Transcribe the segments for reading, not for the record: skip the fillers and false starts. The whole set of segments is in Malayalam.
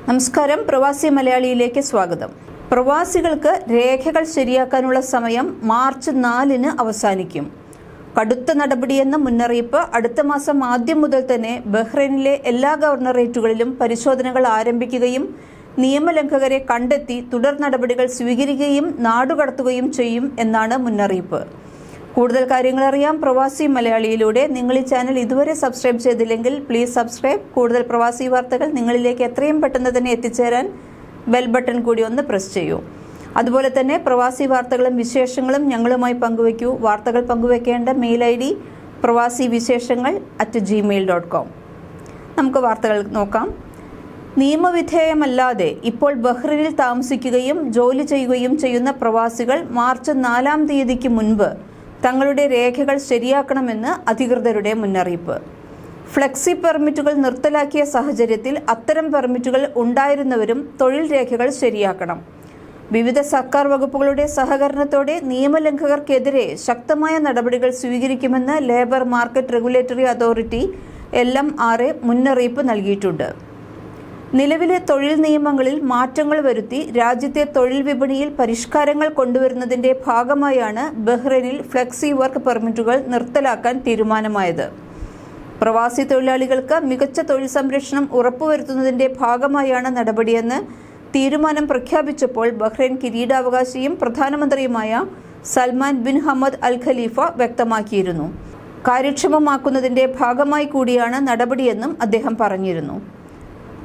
നമസ്കാരം, പ്രവാസി മലയാളിയിലേക്ക് സ്വാഗതം. പ്രവാസികൾക്ക് രേഖകൾ ശരിയാക്കാനുള്ള സമയം മാർച്ച് 4-ന് അവസാനിക്കും. കടുത്ത നടപടിയെന്ന മുന്നറിയിപ്പ് അടുത്ത മാസം ആദ്യം മുതൽ തന്നെ ബഹ്റൈനിലെ എല്ലാ ഗവർണറേറ്റുകളിലും പരിശോധനകൾ ആരംഭിക്കുകയും നിയമലംഘകരെ കണ്ടെത്തി തുടർ നടപടികൾ സ്വീകരിക്കുകയും നാടുകടത്തുകയും ചെയ്യും എന്നാണ് മുന്നറിയിപ്പ്. കൂടുതൽ കാര്യങ്ങൾ അറിയാം പ്രവാസി മലയാളിയിലൂടെ. നിങ്ങൾ ഈ ചാനൽ ഇതുവരെ സബ്സ്ക്രൈബ് ചെയ്തില്ലെങ്കിൽ പ്ലീസ് സബ്സ്ക്രൈബ്. കൂടുതൽ പ്രവാസി വാർത്തകൾ നിങ്ങളിലേക്ക് എത്രയും പെട്ടെന്ന് തന്നെ എത്തിച്ചേരാൻ ബെൽ ബട്ടൺ കൂടി ഒന്ന് പ്രസ് ചെയ്യൂ. അതുപോലെ തന്നെ പ്രവാസി വാർത്തകളും വിശേഷങ്ങളും ഞങ്ങളുമായി പങ്കുവയ്ക്കൂ. വാർത്തകൾ പങ്കുവയ്ക്കേണ്ട മെയിൽ ID pravasiവിശേഷങ്ങൾ@gmail.com. നമുക്ക് വാർത്തകൾ നോക്കാം. നിയമവിധേയമല്ലാതെ ഇപ്പോൾ ബഹ്റൈനിൽ താമസിക്കുകയും ജോലി ചെയ്യുകയും ചെയ്യുന്ന പ്രവാസികൾ മാർച്ച് 4-ാം തീയതിക്ക് മുൻപ് തങ്ങളുടെ രേഖകൾ ശരിയാക്കണമെന്ന് അധികൃതരുടെ മുന്നറിയിപ്പ്. ഫ്ലെക്സി പെർമിറ്റുകൾ നിർത്തലാക്കിയ സാഹചര്യത്തിൽ അത്തരം പെർമിറ്റുകൾ ഉണ്ടായിരുന്നവരും തൊഴിൽ രേഖകൾ ശരിയാക്കണം. വിവിധ സർക്കാർ വകുപ്പുകളുടെ സഹകരണത്തോടെ നിയമലംഘകർക്കെതിരെ ശക്തമായ നടപടികൾ സ്വീകരിക്കുമെന്ന് labour market regulatory authority LMRA മുന്നറിയിപ്പ് നൽകിയിട്ടുണ്ട്. നിലവിലെ തൊഴിൽ നിയമങ്ങളിൽ മാറ്റങ്ങൾ വരുത്തി രാജ്യത്തെ തൊഴിൽ വിപണിയിൽ പരിഷ്കാരങ്ങൾ കൊണ്ടുവരുന്നതിന്റെ ഭാഗമായാണ് ബഹ്റൈനിൽ ഫ്ലെക്സി വർക്ക് പെർമിറ്റുകൾ നിർത്തലാക്കാൻ തീരുമാനമായത്. പ്രവാസി തൊഴിലാളികൾക്ക് മികച്ച തൊഴിൽ സംരക്ഷണം ഉറപ്പുവരുത്തുന്നതിന്റെ ഭാഗമായാണ് നടപടിയെന്ന് തീരുമാനം പ്രഖ്യാപിച്ചപ്പോൾ Bahrain കിരീടാവകാശിയും പ്രധാനമന്ത്രിയുമായ Salman bin Hamad Al ഖലീഫ വ്യക്തമാക്കിയിരുന്നു. കാര്യക്ഷമമാക്കുന്നതിന്റെ ഭാഗമായി കൂടിയാണ് നടപടിയെന്നും അദ്ദേഹം പറഞ്ഞിരുന്നു.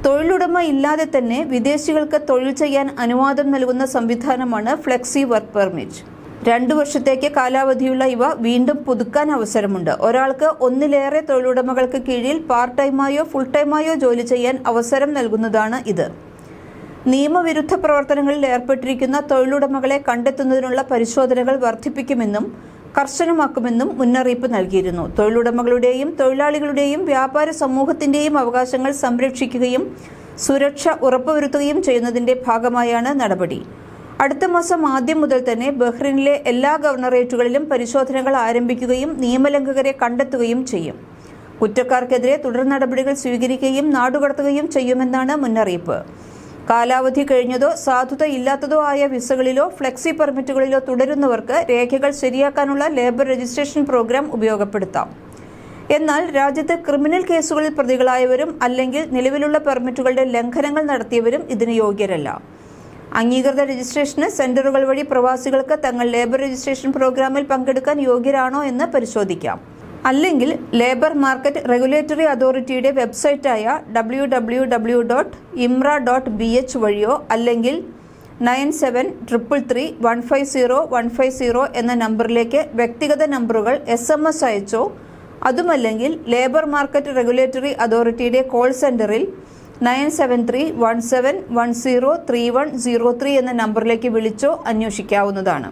തൊഴിലുടമ ഇല്ലാതെ തന്നെ വിദേശികൾക്ക് തൊഴിൽ ചെയ്യാൻ അനുവാദം നൽകുന്ന സംവിധാനമാണ് ഫ്ലെക്സി വർക്ക് പെർമിറ്റ്. 2 വർഷത്തേക്ക് കാലാവധിയുള്ള ഇവ വീണ്ടും പുതുക്കാൻ അവസരമുണ്ട്. ഒരാൾക്ക് ഒന്നിലേറെ തൊഴിലുടമകൾക്ക് കീഴിൽ പാർട്ട് ടൈമായോ ഫുൾ ടൈമായോ ജോലി ചെയ്യാൻ അവസരം നൽകുന്നതാണ് ഇത്. നിയമവിരുദ്ധ പ്രവർത്തനങ്ങളിൽ ഏർപ്പെട്ടിരിക്കുന്ന തൊഴിലുടമകളെ കണ്ടെത്തുന്നതിനുള്ള പരിശോധനകൾ വർദ്ധിപ്പിക്കുമെന്നും കർശനമാക്കുമെന്നും മുന്നറിയിപ്പ് നൽകിയിരുന്നു. തൊഴിലുടമകളുടെയും തൊഴിലാളികളുടെയും വ്യാപാര സമൂഹത്തിന്റെയും അവകാശങ്ങൾ സംരക്ഷിക്കുകയും സുരക്ഷ ഉറപ്പുവരുത്തുകയും ചെയ്യുന്നതിന്റെ ഭാഗമായാണ് നടപടി. അടുത്ത മാസം ആദ്യം മുതൽ തന്നെ ബഹ്റൈനിലെ എല്ലാ ഗവർണറേറ്റുകളിലും പരിശോധനകൾ ആരംഭിക്കുകയും നിയമലംഘകരെ കണ്ടെത്തുകയും ചെയ്യും. കുറ്റക്കാർക്കെതിരെ തുടർ നടപടികൾ സ്വീകരിക്കുകയും നാടുകടത്തുകയും ചെയ്യുമെന്നാണ് മുന്നറിയിപ്പ്. കാലാവധി കഴിഞ്ഞതോ സാധുത ഇല്ലാത്തതോ ആയ വിസകളിലോ ഫ്ലെക്സി പെർമിറ്റുകളിലോ തുടരുന്നവർക്ക് രേഖകൾ ശരിയാക്കാനുള്ള ലേബർ രജിസ്ട്രേഷൻ പ്രോഗ്രാം ഉപയോഗപ്പെടുത്താം. എന്നാൽ രാജ്യത്ത് ക്രിമിനൽ കേസുകളിൽ പ്രതികളായവരും അല്ലെങ്കിൽ നിലവിലുള്ള പെർമിറ്റുകളുടെ ലംഘനങ്ങൾ നടത്തിയവരും ഇതിന് യോഗ്യരല്ല. അംഗീകൃത രജിസ്ട്രേഷന് സെന്ററുകൾ വഴി പ്രവാസികൾക്ക് തങ്ങൾ ലേബർ രജിസ്ട്രേഷൻ പ്രോഗ്രാമിൽ പങ്കെടുക്കാൻ യോഗ്യരാണോ എന്ന് പരിശോധിക്കാം. അല്ലെങ്കിൽ ലേബർ മാർക്കറ്റ് റെഗുലേറ്ററി അതോറിറ്റിയുടെ വെബ്സൈറ്റായ www.imra.bh വഴിയോ അല്ലെങ്കിൽ 97333150 എന്ന നമ്പറിലേക്ക് വ്യക്തിഗത നമ്പറുകൾ SMS അയച്ചോ, അതുമല്ലെങ്കിൽ ലേബർ മാർക്കറ്റ് റെഗുലേറ്ററി അതോറിറ്റിയുടെ കോൾ സെന്ററിൽ 9731710303 എന്ന നമ്പറിലേക്ക് വിളിച്ചോ അന്വേഷിക്കാവുന്നതാണ്.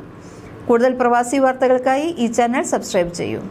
കൂടുതൽ പ്രവാസി വാർത്തകൾക്കായി ഈ ചാനൽ സബ്സ്ക്രൈബ് ചെയ്യൂ.